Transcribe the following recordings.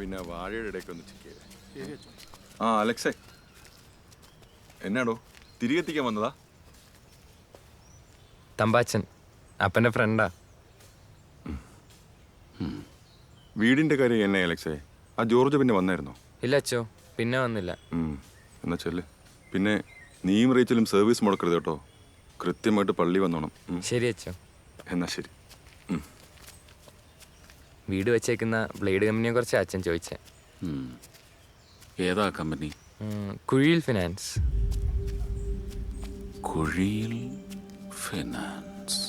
പിന്നെ വാഴയുടെ ഇടയ്ക്ക് ഒന്ന് ചെക്ക് ചെയ്തേ. ആ അലക്സേ, എന്നാടോ തിരികെ എത്തിക്കാൻ വന്നതാ? തമ്പാച്ചൻ അപ്പൻ്റെ ഫ്രണ്ടാ. വീടിന്റെ കാര്യം എന്നെ അലക്സേ? ആ ജോർജ് പിന്നെ വന്നായിരുന്നോ? ഇല്ല അച്ചോ, പിന്നെ വന്നില്ല. എന്നാ ചെല്ല്. പിന്നെ നീയും റേച്ചലും സർവീസ് മുടക്കരുത് കേട്ടോ. കൃത്യമായിട്ട് പള്ളി വന്നോണം. ശരി അച്ചോ. എന്നാ ശരി. വീട് വെച്ചേക്കുന്ന ബ്ലേഡ് കമ്പനിയെ കുറിച്ച് അച്ഛൻ ചോദിച്ചേ. ഏതാ കമ്പനി? കുഴിയിൽ ഫിനാൻസ്. കുഴിയിൽ ഫിനാൻസ്.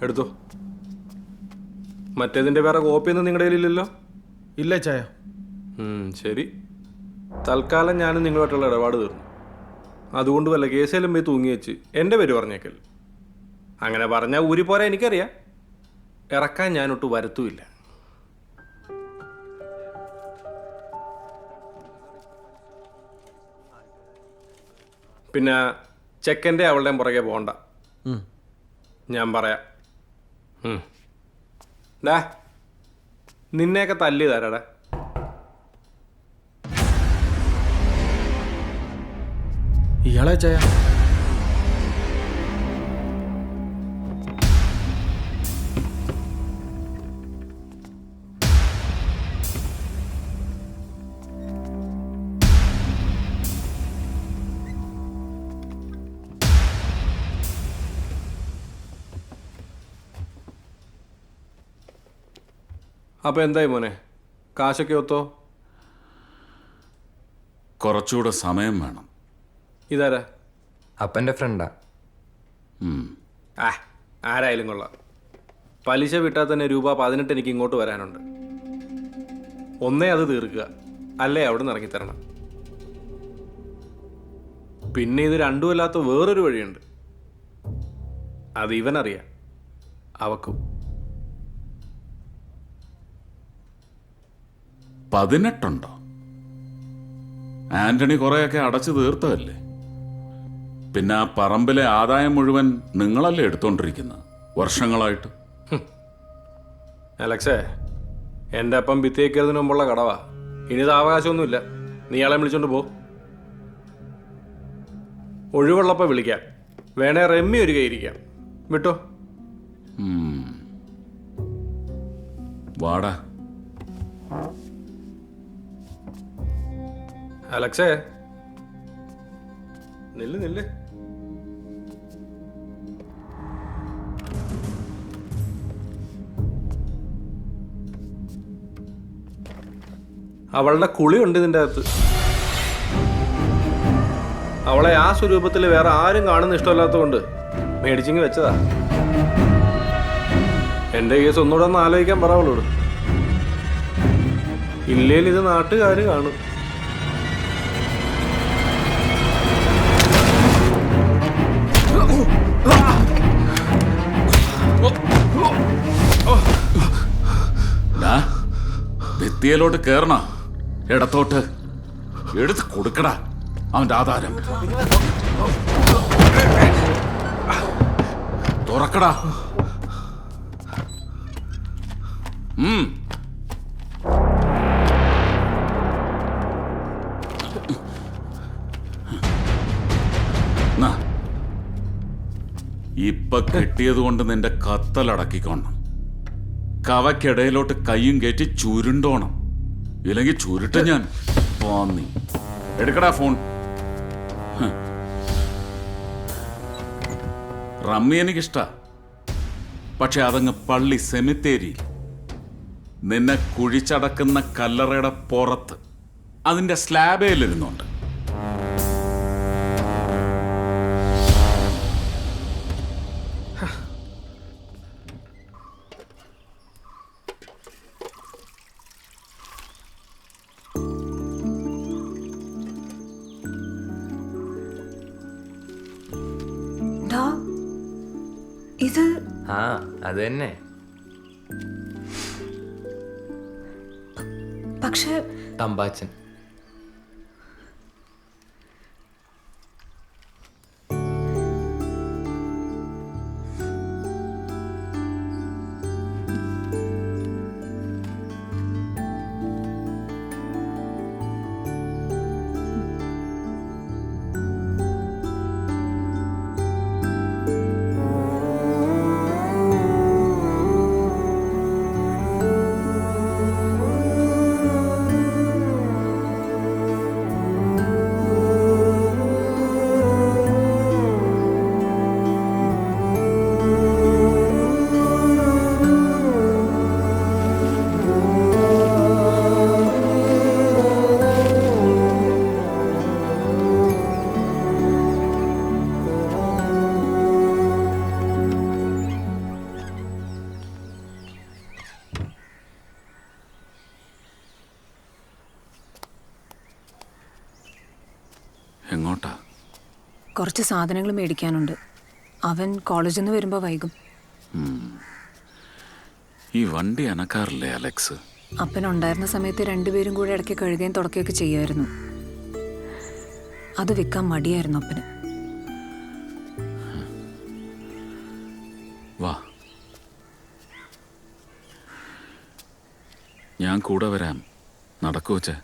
എടുത്തോ. മറ്റേതിൻ്റെ വേറെ കോപ്പിയൊന്നും നിങ്ങളുടെ കയ്യിലില്ലല്ലോ? ഇല്ല ചായ. ശരി, തൽക്കാലം ഞാനും നിങ്ങളുമായിട്ടുള്ള ഇടപാട് തീർന്നു. അതുകൊണ്ട് വല്ല കേസേലും പോയി തൂങ്ങി വെച്ച് എൻ്റെ പേര് പറഞ്ഞേക്കൽ. അങ്ങനെ പറഞ്ഞാൽ ഊരിപ്പോരാ എനിക്കറിയാം. ഇറക്കാൻ ഞാനൊട്ട് വരുത്തുമില്ല. പിന്നെ ചെക്കൻ്റെ അവളുടെയും പുറകെ പോകണ്ട, ഞാൻ പറയാം. ഡാ, നിന്നെയൊക്കെ തല്ലി തരാടാ. ഇയാളെ ചായ. അപ്പോൾ എന്തായി മോനെ, കാശൊക്കെ ഒത്തോ? കുറച്ചുകൂടെ സമയം വേണം. ഇതാരാ? അപ്പൻ്റെ ഫ്രണ്ടാ. ആരായാലും കൊള്ളാം. പലിശ വിട്ടാൽ തന്നെ രൂപ 18 എനിക്ക് ഇങ്ങോട്ട് വരാനുണ്ട്. ഒന്നേ അത് തീർക്കുക, അല്ലേ അവിടെ നിന്ന് ഇറങ്ങിത്തരണം. പിന്നെ ഇത് രണ്ടുമല്ലാത്ത വേറൊരു വഴിയുണ്ട്. അത് ഇവനറിയാം, അവക്കും. 18 ആന്റണി കുറെയൊക്കെ അടച്ചു തീർത്തതല്ലേ? പിന്നെ ആ പറമ്പിലെ ആദായം മുഴുവൻ നിങ്ങളല്ലേ എടുത്തോണ്ടിരിക്കുന്നത് വർഷങ്ങളായിട്ട്? അലക്സേ, എൻ്റെ അപ്പം ഭിത്തിയേക്കതിന് മുമ്പുള്ള കടവാ. ഇനി ഇത് അവകാശമൊന്നുമില്ല. നീ ആളെ വിളിച്ചോണ്ട് പോ. ഒഴിവുള്ളപ്പോൾ വിളിക്കാം. വേണേ റമ്മി ഒരു കൈയിരിക്കാം. വിട്ടോ. വാടാ. അലക്സേ, നില്ല് നില്ല്. അവളുടെ കുളിയുണ്ട് ഇതിൻ്റെ അകത്ത്. അവളെ ആ സ്വരൂപത്തിൽ വേറെ ആരും കാണുന്ന ഇഷ്ടമല്ലാത്തതുകൊണ്ട് മേടിച്ചിങ്ങ് വെച്ചതാ. എൻ്റെ കേസ് ഒന്നുകൂടെ ഒന്ന് ആലോചിക്കാൻ പറ അവളോട്. ഇല്ലേൽ ഇത് നാട്ടുകാർ കാണും. ഭിത്തിയിലോട്ട് കേറണ, ഇടത്തോട്ട് എടുത്ത് കൊടുക്കടാ അവന്റെ ആധാരം. തുറക്കടാ. ഇപ്പൊ കിട്ടിയത് കൊണ്ട് നിന്റെ കത്തലടക്കിക്കോണം. കവയ്ക്കിടയിലോട്ട് കയ്യും കയറ്റി ചുരുണ്ടോണം. ഇല്ലെങ്കിൽ ചുരുട്ട ഞാൻ പോന്നി. എടുക്കടാ ഫോൺ. റമ്മി എനിക്കിഷ്ട, പക്ഷെ അതങ്ങ് പള്ളി സെമിത്തേരിയിൽ നിന്നെ കുഴിച്ചടക്കുന്ന കല്ലറയുടെ പുറത്ത് അതിന്റെ സ്ലാബേലിരുന്നുണ്ട്. ഇത് ആ അത് തന്നെ. പക്ഷേ തമ്പാച്ചൻ. എങ്ങോട്ടാ? കുറച്ച് സാധനങ്ങൾ മേടിക്കാനുണ്ട്. അവൻ കോളേജിൽ നിന്ന് വരുമ്പോൾ വൈകും. ഈ വണ്ടി അനക്കാറില്ലേ അലക്സ്? അപ്പനുണ്ടായിരുന്ന സമയത്ത് രണ്ടുപേരും കൂടെ ഇടയ്ക്ക് കഴുകുകയും തുടക്കുകയൊക്കെ ചെയ്യുമായിരുന്നു. അത് വിൽക്കാൻ മടിയായിരുന്നു അപ്പന്. വാ, ഞാൻ കൂടെ വരാം. നടക്കുവച്ചേ.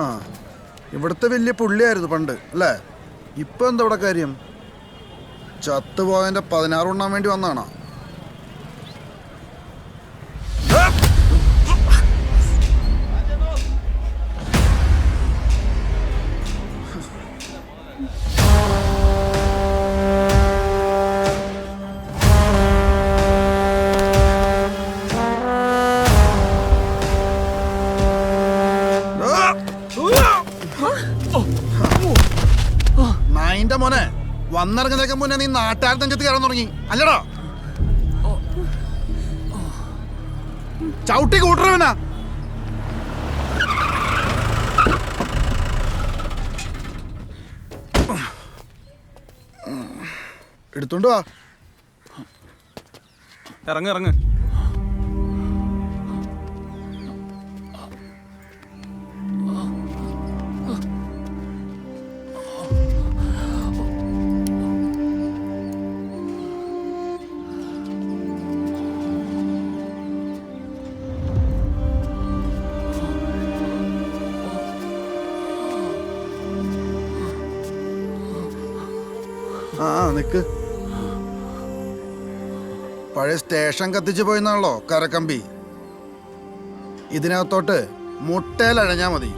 ആ, ഇവിടുത്തെ വലിയ പുള്ളിയായിരുന്നു പണ്ട് അല്ലേ? ഇപ്പൊ എന്താ ഇവിടെ കാര്യം? ചത്തുപോയതിന്റെ 16 ഉണ്ണാൻ വേണ്ടി വന്നാണോ? നായിന്റെ മോനെ, വന്നിറങ്ങുന്നതിനൊക്കെ മുന്നേ നീ നാട്ടുകാർ നെഞ്ചത്ത് കയറാൻ തുടങ്ങി അല്ലടാ? ചവിട്ടി കൂട്ടറവനാ. എടുത്തോണ്ട് വാ. ഇറങ്ങ്. ആ, നിക്ക്. പഴയ സ്റ്റേഷൻ കത്തിച്ചു പോയിന്നാണല്ലോ കരക്കമ്പി. ഇതിനകത്തോട്ട് മുട്ടയിലഴഞ്ഞാ മതി.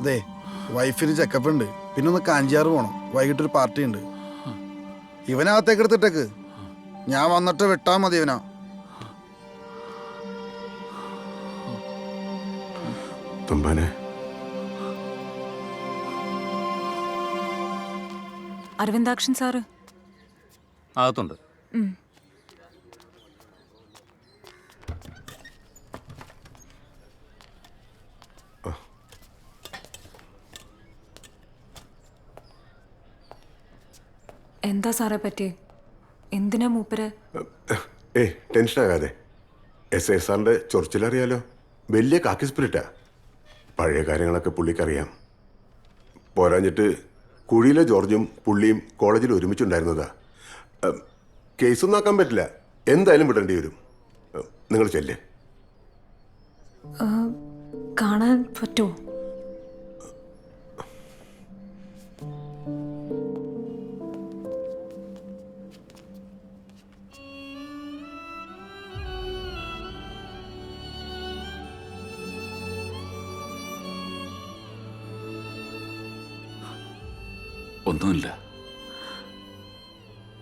അതെ, വൈഫിന് ചെക്കപ്പ് ഉണ്ട്. പിന്നെ ഒന്ന് കാഞ്ചിയാറ് പോണം. വൈകിട്ടൊരു പാർട്ടി ഉണ്ട്. ഇവനകത്തേക്ക് എടുത്തിട്ടേക്ക്. ഞാൻ വന്നിട്ട് വിട്ടാ മതി ഇവനാ. തമ്പാനെ, അരവിന്ദാക്ഷൻ സാറ് അകത്തുണ്ട്. എന്താ സാറേ പറ്റിയേ? എന്തിനാ മൂപ്പര്? ടെൻഷൻ ആകാതെ. എസ് ഐ സാറിൻ്റെ ചൊറിച്ചിലറിയാലോ. വലിയ കാക്കി സ്പിരിറ്റാ. പഴയ കാര്യങ്ങളൊക്കെ പുള്ളിക്കറിയാം. പോരാഞ്ഞിട്ട് കുഴിയിലെ ജോർജും പുള്ളിയും കോളേജിൽ ഒരുമിച്ചുണ്ടായിരുന്നതാ. കേസൊന്നും ആക്കാൻ പറ്റില്ല, എന്തായാലും വിടേണ്ടി വരും. നിങ്ങൾ ചെല്ലേ. കാണാൻ പറ്റുമോ? ഒന്നുമില്ല,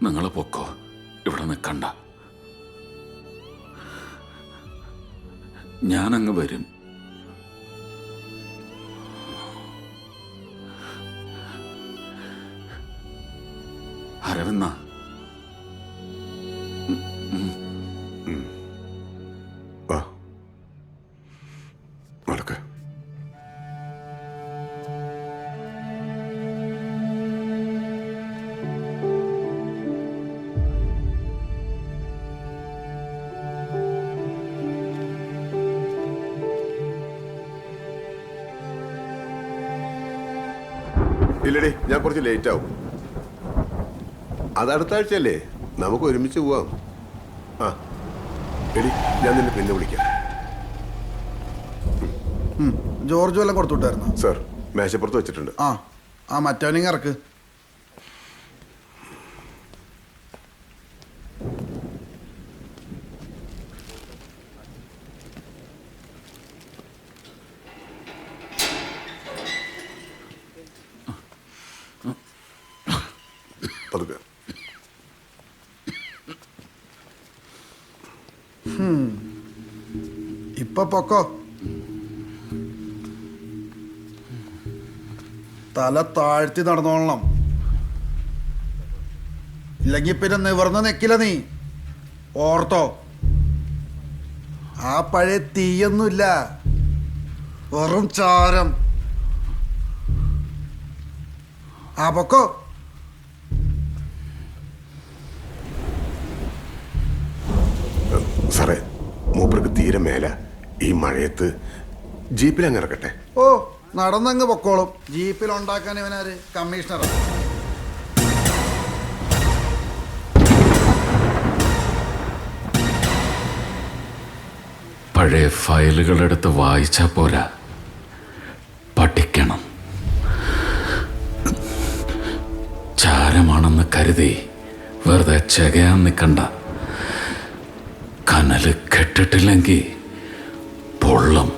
നിങ്ങൾ പൊക്കോ, ഇവിടെ നിൽക്കണ്ട. ഞാനങ്ങ് വരും. അരവിന്ദ, വാ നടക്ക. ഇല്ലടി, ഞാൻ കുറച്ച് ലേറ്റ് ആവും. അത് അടുത്ത ആഴ്ചയല്ലേ, നമുക്ക് ഒരുമിച്ച് പോവാം. ആ എടി, ഞാൻ നിന്നെ പിന്നെ വിളിക്കാം. ജോർജ് വല്ലതും കൊടുത്തു വിട്ടായിരുന്നോ? സാർ, മേശപ്പുറത്ത് വെച്ചിട്ടുണ്ട്. ആ മറ്റവനിങ് ഇറക്ക്. പതുക്കെ. ഇപ്പൊ പൊക്കോ. തല താഴ്ത്തി നടന്നോളണം, ഇല്ലെങ്കിൽ പിന്നെ നിവർന്ന് നിക്കില്ല നീ. ഓർത്തോ, ആ പഴയ തീയൊന്നുമില്ല, വെറും ചാരം. ആ പൊക്കോ. സാറേ, മൂപ്പർക്ക് തീരെ മേല. ഈ മഴയത്ത് ജീപ്പിൽ അങ്ങ് ഇറക്കട്ടെ. ഓ, നടന്നങ്ങ് പൊക്കോളും. ജീപ്പിൽ ഉണ്ടാക്കാൻ ഇവനാര്? കമ്മീഷണറാ. പഴയ ഫയലുകളെടുത്ത് വായിച്ചാ പോരാ, പഠിക്കണം. ചാരമാണെന്ന് കരുതി വെറുതെ ചെകയാൻ നിൽക്കണ്ട. കനല് കെട്ടിട്ടില്ലെങ്കിൽ പൊള്ളും.